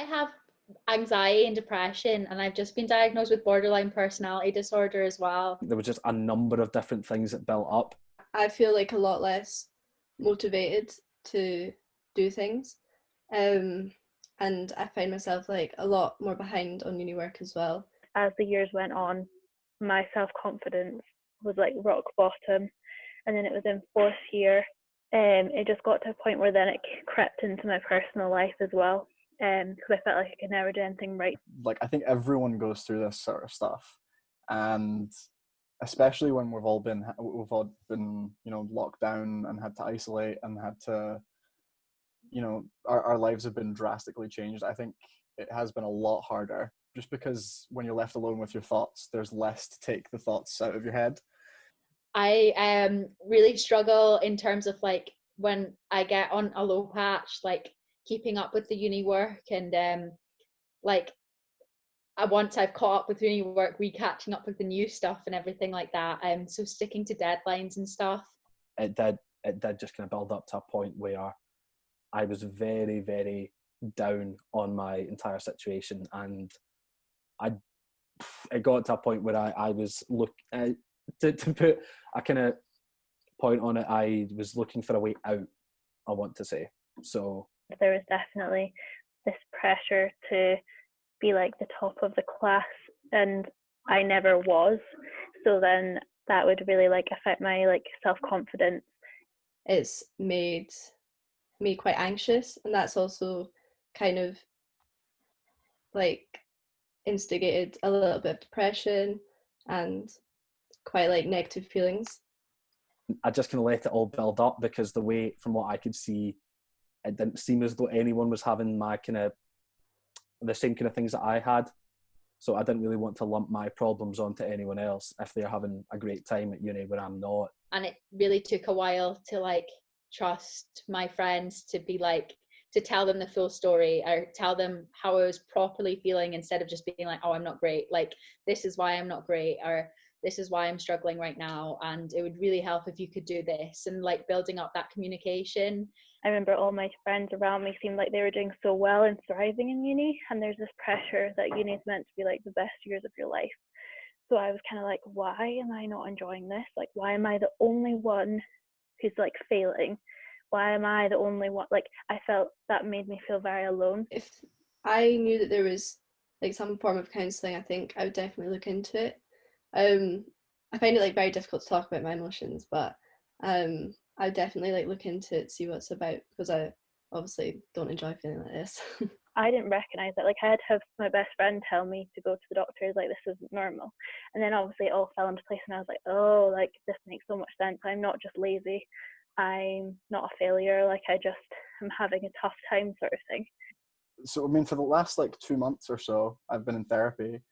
have anxiety and depression, and I've just been diagnosed with borderline personality disorder as well. There was just a number of different things that built up. I feel like a lot less motivated to do things. And I find myself like a lot more behind on uni work as well. As the years went on, my self-confidence was like rock bottom. And then it was in fourth year, it just got to a point where then it crept into my personal life as well. Because I felt like I could never do anything right. Like, I think everyone goes through this sort of stuff, and especially when we've all been locked down and had to isolate and had to, our lives have been drastically changed. I think it has been a lot harder, just because when you're left alone with your thoughts, there's less to take the thoughts out of your head. I really struggle in terms of like when I get on a low patch, like keeping up with the uni work, and like once I've caught up with uni work, catching up with the new stuff and everything like that. So sticking to deadlines and stuff. It did just kind of build up to a point where I was very, very down on my entire situation, and it got to a point where I was to put a kind of point on it, I was looking for a way out, I want to say. So there was definitely this pressure to be like the top of the class, and I never was. So then that would really like affect my like self-confidence. It's made me quite anxious, and that's also kind of like instigated a little bit of depression and quite like negative feelings. I just kind of let it all build up, because the way, from what I could see, it didn't seem as though anyone was having the same kind of things that I had. So I didn't really want to lump my problems onto anyone else if they're having a great time at uni when I'm not. And it really took a while to like trust my friends to be like, to tell them the full story, or tell them how I was properly feeling, instead of just being like, oh, I'm not great, like this is why I'm not great, or this is why I'm struggling right now, and it would really help if you could do this, and like building up that communication. I remember all my friends around me seemed like they were doing so well and thriving in uni, and there's this pressure that uni is meant to be like the best years of your life. So I was kind of like, why am I not enjoying this? Like, why am I the only one who's like failing? Why am I the only one? Like, I felt that made me feel very alone. If I knew that there was like some form of counselling, I think I would definitely look into it. I find it like very difficult to talk about my emotions, but I would definitely like look into it, see what it's about, because I obviously don't enjoy feeling like this. I didn't recognise that. Like, I had to have my best friend tell me to go to the doctor, like, this isn't normal. And then obviously it all fell into place, and I was like, oh, like, this makes so much sense. I'm not just lazy. I'm not a failure. Like, I just am having a tough time, sort of thing. So, I mean, for the last like 2 months or so, I've been in therapy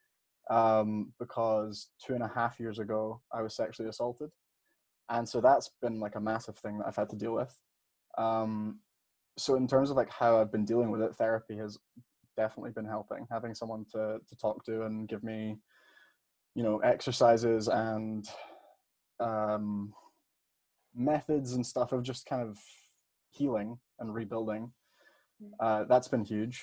because 2.5 years ago, I was sexually assaulted. And so that's been like a massive thing that I've had to deal with. So in terms of like how I've been dealing with it, therapy has definitely been helping. Having someone to talk to and give me, exercises and methods and stuff of just kind of healing and rebuilding. That's been huge.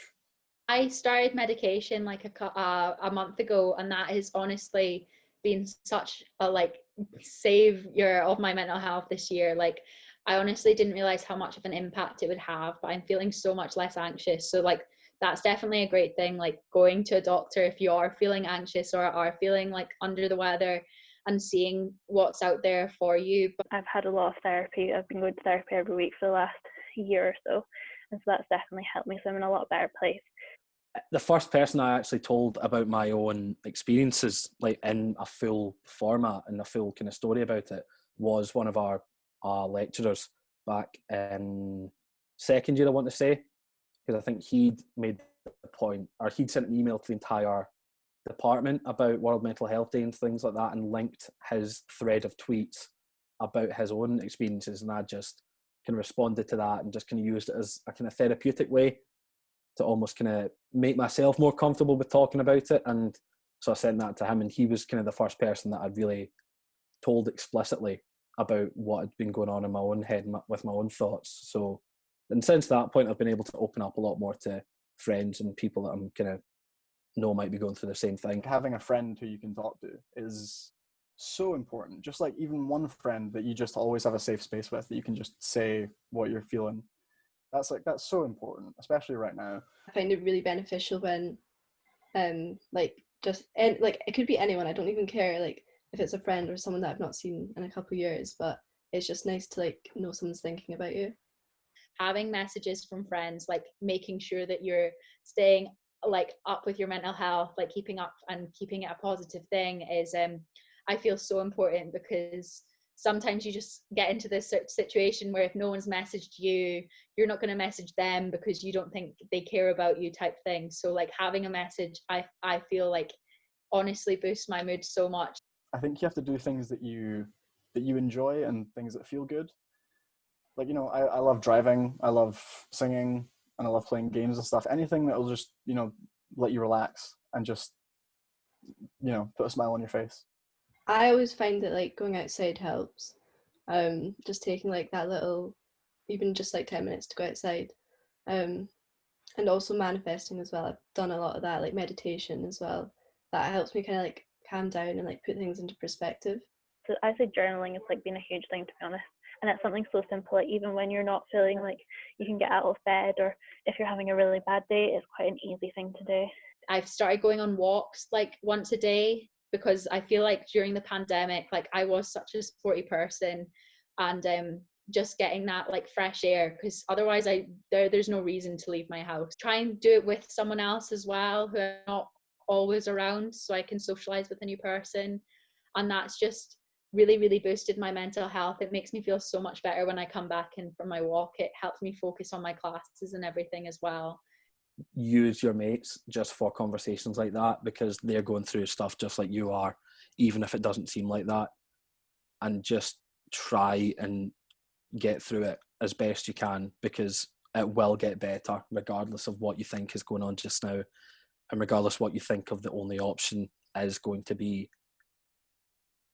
I started medication like a month ago, and that has honestly been such a like savior of my mental health this year. Like, I honestly didn't realize how much of an impact it would have, but I'm feeling so much less anxious. So like, that's definitely a great thing, like going to a doctor if you are feeling anxious or are feeling like under the weather, and seeing what's out there for you. But I've had a lot of therapy. I've been going to therapy every week for the last year or so, and so that's definitely helped me. So I'm in a lot better place. The first person I actually told about my own experiences, like in a full format and a full kind of story about it, was one of our lecturers back in second year, I want to say, because I think he'd made the point, or he'd sent an email to the entire department about World Mental Health Day and things like that, and linked his thread of tweets about his own experiences, and I just kind of responded to that and just kind of used it as a kind of therapeutic way to almost kind of make myself more comfortable with talking about it. And so I sent that to him, and he was kind of the first person that I'd really told explicitly about what had been going on in my own head with my own thoughts. So, and since that point, I've been able to open up a lot more to friends and people that I'm kind of know might be going through the same thing. Having a friend who you can talk to is so important. Just like even one friend that you just always have a safe space with, that you can just say what you're feeling. That's so important, especially right now. I find it really beneficial when like it could be anyone, I don't even care like if it's a friend or someone that I've not seen in a couple of years, but it's just nice to like know someone's thinking about you. Having messages from friends, like making sure that you're staying like up with your mental health, like keeping up and keeping it a positive thing is I feel so important, because sometimes you just get into this situation where if no one's messaged you, you're not going to message them because you don't think they care about you type thing. So like having a message, I feel like honestly boosts my mood so much. I think you have to do things that you enjoy and things that feel good. Like, you know, I love driving, I love singing, and I love playing games and stuff. Anything that will just, you know, let you relax and just, you know, put a smile on your face. I always find that like going outside helps. Just taking like that little, even just like 10 minutes to go outside. And also manifesting as well. I've done a lot of that, like meditation as well. That helps me kind of like calm down and like put things into perspective. So I say journaling has like been a huge thing, to be honest. And it's something so simple, like even when you're not feeling like you can get out of bed, or if you're having a really bad day, it's quite an easy thing to do. I've started going on walks like once a day, because I feel like during the pandemic, like I was such a sporty person, and just getting that like fresh air, because otherwise there's no reason to leave my house. Try and do it with someone else as well, who are not always around, so I can socialize with a new person. And that's just really, really boosted my mental health. It makes me feel so much better when I come back and from my walk. It helps me focus on my classes and everything as well. Use your mates just for conversations like that, because they're going through stuff just like you are, even if it doesn't seem like that, and just try and get through it as best you can, because it will get better regardless of what you think is going on just now, and regardless what you think of the only option is going to be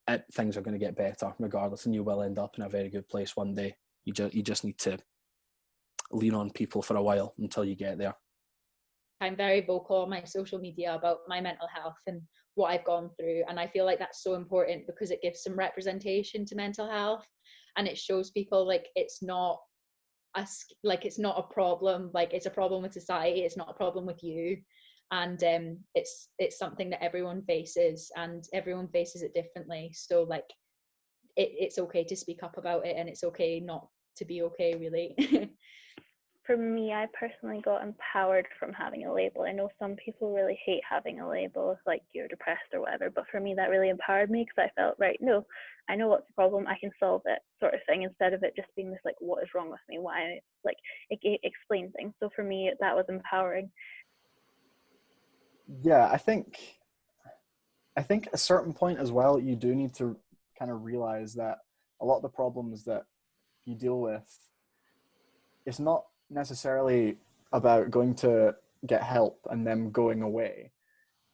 it. Things are going to get better regardless, and you will end up in a very good place one day. You just need to lean on people for a while until you get there. I'm very vocal on my social media about my mental health and what I've gone through. And I feel like that's so important, because it gives some representation to mental health, and it shows people like it's not it's not a problem, like it's a problem with society, it's not a problem with you. And it's something that everyone faces, and everyone faces it differently. So like it's okay to speak up about it, and it's okay not to be okay, really. For me, I personally got empowered from having a label. I know some people really hate having a label, like you're depressed or whatever, but for me that really empowered me, because I felt, right, no, I know what's the problem, I can solve it, sort of thing, instead of it just being this like, what is wrong with me, why, like it explained things. So for me that was empowering. Yeah, I think at a certain point as well, you do need to kind of realize that a lot of the problems that you deal with, it's not necessarily about going to get help and them going away.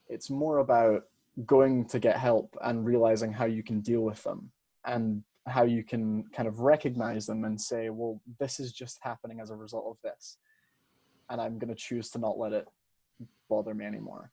It's more about going to get help and realizing how you can deal with them, and how you can kind of recognize them and say, well, this is just happening as a result of this, and I'm going to choose to not let it bother me anymore.